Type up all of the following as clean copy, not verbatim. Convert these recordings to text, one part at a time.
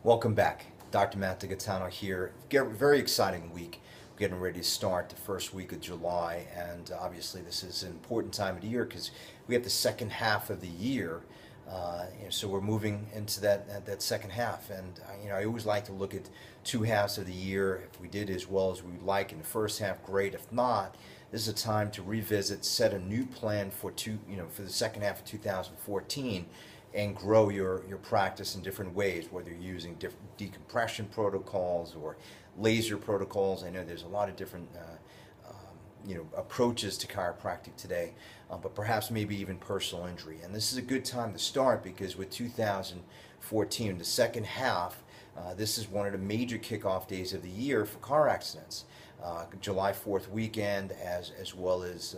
Welcome back. Dr. Matt DeGaetano here. Very exciting week. We're getting ready to start the first week of July, and obviously this is an important time of the year because we have the second half of the year. So we're moving into that second half, and I always like to look at two halves of the year. If we did as well as we'd like in the first half, great. If not, this is a time to revisit, set a new plan for the second half of 2014, and grow your practice in different ways, whether you're using different decompression protocols or laser protocols. I know there's a lot of different approaches to chiropractic today, but perhaps maybe even personal injury. And this is a good time to start because with 2014, the second half, this is one of the major kickoff days of the year for car accidents. July 4th weekend, as well as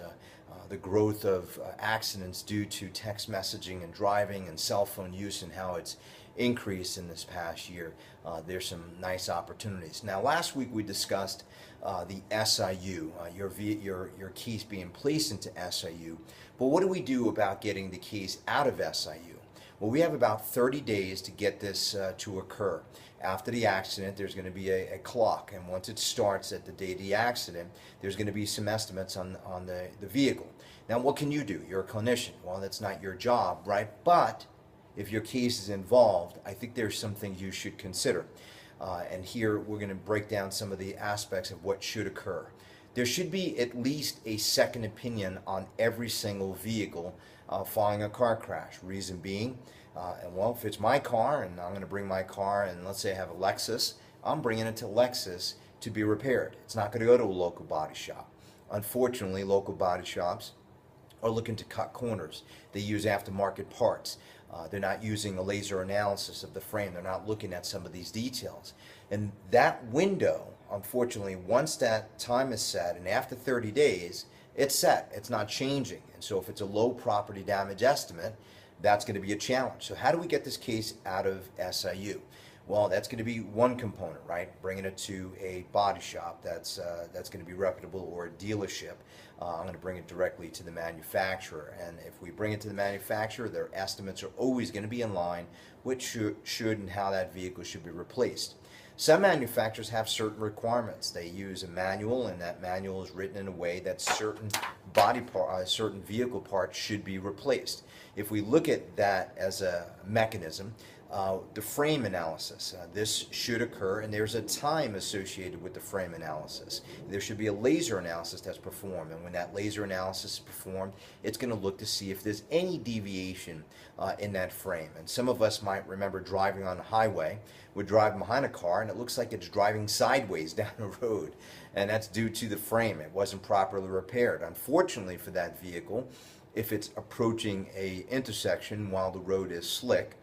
the growth of accidents due to text messaging and driving and cell phone use and how it's increased in this past year. There's some nice opportunities. Now, last week we discussed the SIU, your keys being placed into SIU. But what do we do about getting the keys out of SIU? Well, we have about 30 days to get this to occur. After the accident, there's going to be a clock, and once it starts at the day of the accident, there's going to be some estimates on the vehicle. Now, what can you do? You're a clinician. Well, that's not your job, right? But if your case is involved, I think there's some things you should consider. And here we're going to break down some of the aspects of what should occur. There should be at least a second opinion on every single vehicle following a car crash. Reason being, if it's my car and I'm going to bring my car, and let's say I have a Lexus, I'm bringing it to Lexus to be repaired. It's not going to go to a local body shop. Unfortunately, local body shops are looking to cut corners. They use aftermarket parts. They're not using a laser analysis of the frame. They're not looking at some of these details. And that window, unfortunately, once that time is set, and after 30 days, it's set. It's not changing. And so if it's a low property damage estimate, that's going to be a challenge. So how do we get this case out of SIU? Well, that's going to be one component, right? Bringing it to a body shop that's going to be reputable, or a dealership. I'm going to bring it directly to the manufacturer. And if we bring it to the manufacturer, their estimates are always going to be in line with should and how that vehicle should be replaced. Some manufacturers have certain requirements. They use a manual, and that manual is written in a way that certain certain vehicle parts should be replaced. If we look at that as a mechanism, the frame analysis, this should occur, and there's a time associated with the frame analysis. There should be a laser analysis that's performed, and when that laser analysis is performed, it's going to look to see if there's any deviation in that frame. And some of us might remember driving on the highway. We're driving behind a car, and it looks like it's driving sideways down the road, and that's due to the frame. It wasn't properly repaired. Unfortunately for that vehicle, if it's approaching a intersection while the road is slick,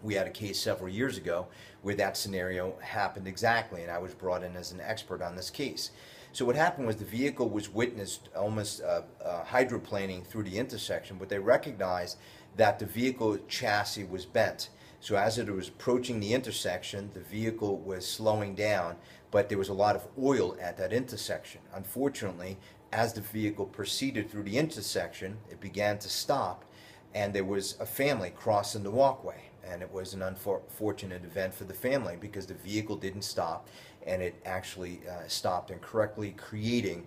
we had a case several years ago where that scenario happened exactly, and I was brought in as an expert on this case. So what happened was the vehicle was witnessed almost hydroplaning through the intersection, but they recognized that the vehicle chassis was bent. So as it was approaching the intersection, the vehicle was slowing down, but there was a lot of oil at that intersection. Unfortunately, as the vehicle proceeded through the intersection, it began to stop, and there was a family crossing the walkway. And it was an unfortunate event for the family because the vehicle didn't stop, and it actually stopped incorrectly, creating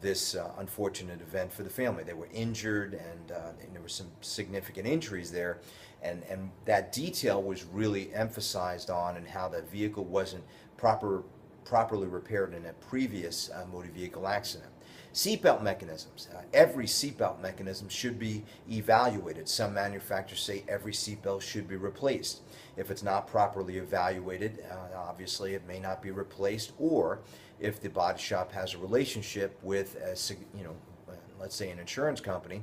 this unfortunate event for the family. They were injured, and there were some significant injuries there, and that detail was really emphasized on, and how the vehicle wasn't properly repaired in a previous motor vehicle accident. Seatbelt mechanisms. Every seatbelt mechanism should be evaluated. Some manufacturers say every seatbelt should be replaced. If it's not properly evaluated, obviously it may not be replaced, or if the body shop has a relationship with let's say an insurance company,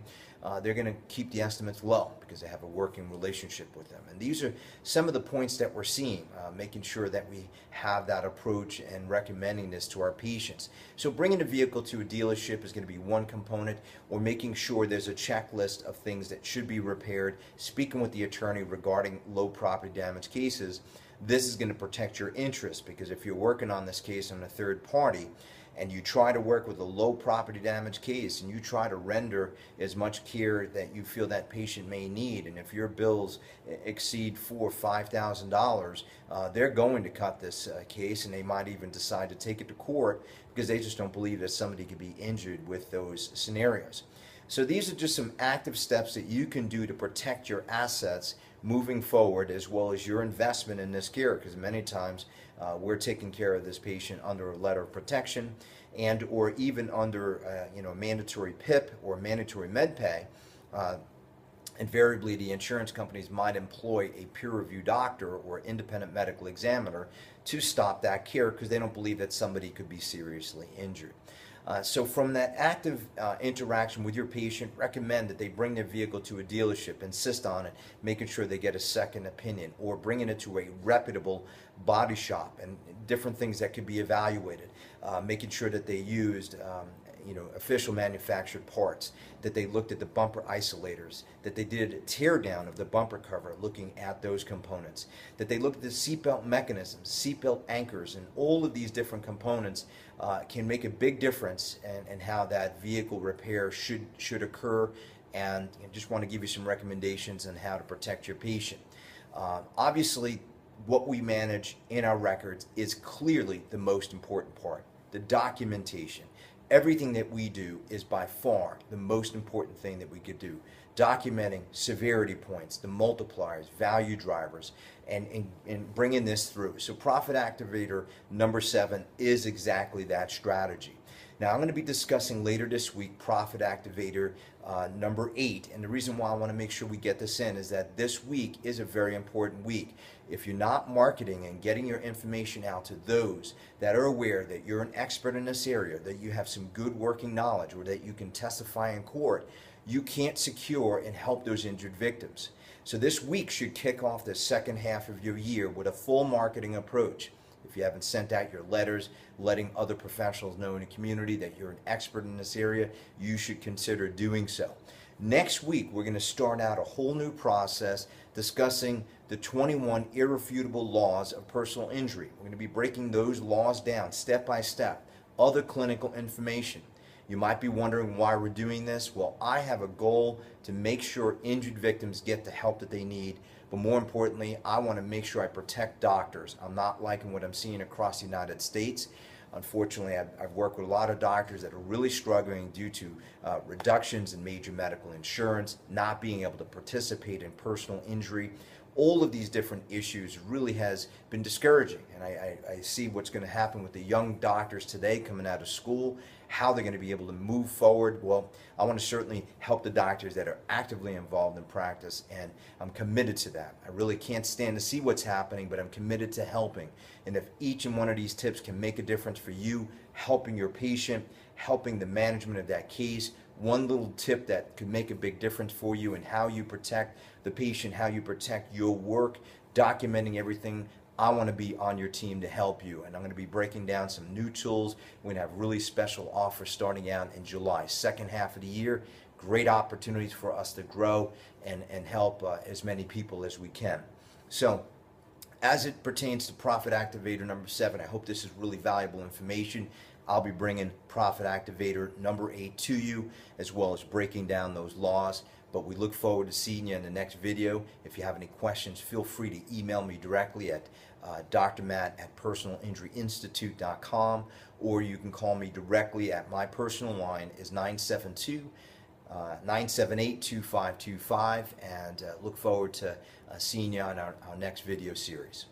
they're going to keep the estimates low because they have a working relationship with them. And these are some of the points that we're seeing, making sure that we have that approach and recommending this to our patients. So bringing a vehicle to a dealership is going to be one component, or making sure there's a checklist of things that should be repaired, speaking with the attorney regarding low property damage cases. This is going to protect your interest, because if you're working on this case on a third party, and you try to work with a low property damage case, and you try to render as much care that you feel that patient may need, and if your bills exceed $4,000 or $5,000, they're going to cut this case, and they might even decide to take it to court because they just don't believe that somebody could be injured with those scenarios. So these are just some active steps that you can do to protect your assets moving forward, as well as your investment in this care, because many times we're taking care of this patient under a letter of protection and or even under mandatory PIP or mandatory med pay. Invariably, the insurance companies might employ a peer-reviewed doctor or independent medical examiner to stop that care because they don't believe that somebody could be seriously injured. So from that active interaction with your patient, recommend that they bring their vehicle to a dealership, insist on it, making sure they get a second opinion, or bringing it to a reputable body shop and different things that could be evaluated, making sure that they used official manufactured parts, that they looked at the bumper isolators, that they did a tear down of the bumper cover looking at those components, that they looked at the seatbelt mechanisms, seatbelt anchors, and all of these different components can make a big difference in how that vehicle repair should occur. And I just want to give you some recommendations on how to protect your patient. Obviously, what we manage in our records is clearly the most important part, the documentation. Everything that we do is by far the most important thing that we could do. Documenting severity points, the multipliers, value drivers, and bringing this through. So Profit Activator number 7 is exactly that strategy. Now I'm going to be discussing later this week Profit Activator number 8, and the reason why I want to make sure we get this in is that this week is a very important week. If you're not marketing and getting your information out to those that are aware that you're an expert in this area, that you have some good working knowledge, or that you can testify in court, you can't secure and help those injured victims. So this week should kick off the second half of your year with a full marketing approach. If you haven't sent out your letters, letting other professionals know in the community that you're an expert in this area, you should consider doing so. Next week, we're going to start out a whole new process discussing the 21 irrefutable laws of personal injury. We're going to be breaking those laws down step by step, other clinical information. You might be wondering why we're doing this. Well, I have a goal to make sure injured victims get the help that they need, but more importantly, I want to make sure I protect doctors. I'm not liking what I'm seeing across the United States. Unfortunately, I've worked with a lot of doctors that are really struggling due to reductions in major medical insurance, not being able to participate in personal injury. All of these different issues really has been discouraging, and I see what's going to happen with the young doctors today coming out of school, how they're going to be able to move forward. Well, I want to certainly help the doctors that are actively involved in practice, and I'm committed to that. I really can't stand to see what's happening, but I'm committed to helping. And if each and one of these tips can make a difference for you, helping your patient, helping the management of that case, one little tip that could make a big difference for you in how you protect the patient, how you protect your work, documenting everything, I want to be on your team to help you. And I'm going to be breaking down some new tools. We're going to have really special offers starting out in July, second half of the year. Great opportunities for us to grow and help as many people as we can. So as it pertains to Profit Activator number 7, I hope this is really valuable information. I'll be bringing Profit Activator number 8 to you, as well as breaking down those laws. But we look forward to seeing you in the next video. If you have any questions, feel free to email me directly at drmatt@personalinjuryinstitute.com, or you can call me directly at my personal line is 978-2525, and look forward to seeing you on our next video series.